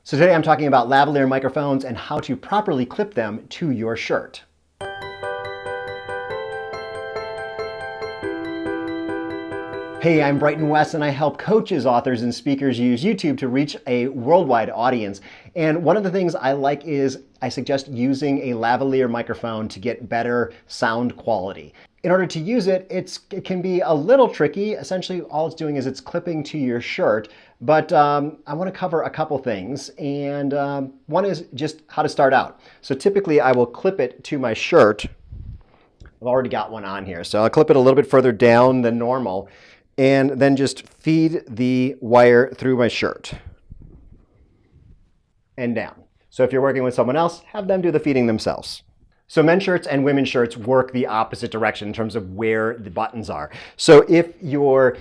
So today I'm talking about lavalier microphones and how to properly clip them to your shirt. Hey, I'm Brighton West and I help coaches, authors, and speakers use YouTube to reach a worldwide audience. And one of the things I like is I suggest using a lavalier microphone to get better sound quality. In order to use it, it can be a little tricky. Essentially, all it's doing is it's clipping to your shirt. But I want to cover a couple things. And one is just how to start out. So typically, I will clip it to my shirt. I've already got one on here. So I'll clip it a little bit further down than normal. And then just feed the wire through my shirt and down. So if you're working with someone else, have them do the feeding themselves. So men's shirts and women's shirts work the opposite direction in terms of where the buttons are. So if you're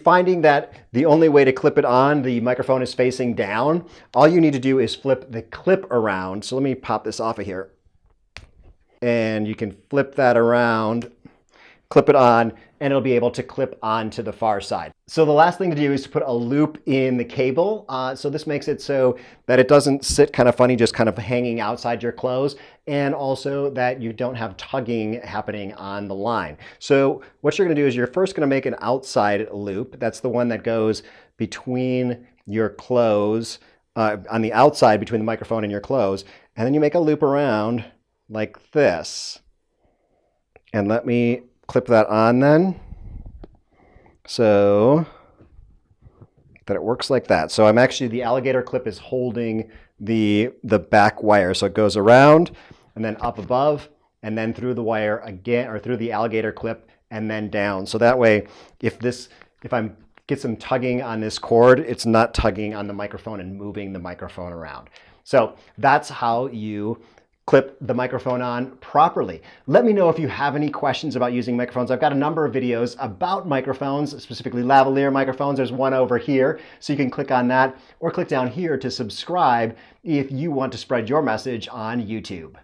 finding that the only way to clip it on, the microphone is facing down, all you need to do is flip the clip around. So let me pop this off of here. And you can flip that around, clip it on, and it'll be able to clip onto the far side. So the last thing to do is to put a loop in the cable. So this makes it so that it doesn't sit kind of funny, just kind of hanging outside your clothes, and also that you don't have tugging happening on the line. So what you're gonna do is you're first gonna make an outside loop. That's the one that goes between your clothes, on the outside between the microphone and your clothes. And then you make a loop around like this. And let me clip that on then, so that it works like that. So I'm actually, the alligator clip is holding the back wire. So it goes around and then up above and then through the wire again, or through the alligator clip and then down. So that way, if I get some tugging on this cord, it's not tugging on the microphone and moving the microphone around. So that's how you clip the microphone on properly. Let me know if you have any questions about using microphones. I've got a number of videos about microphones, specifically lavalier microphones. There's one over here, so you can click on that or click down here to subscribe if you want to spread your message on YouTube.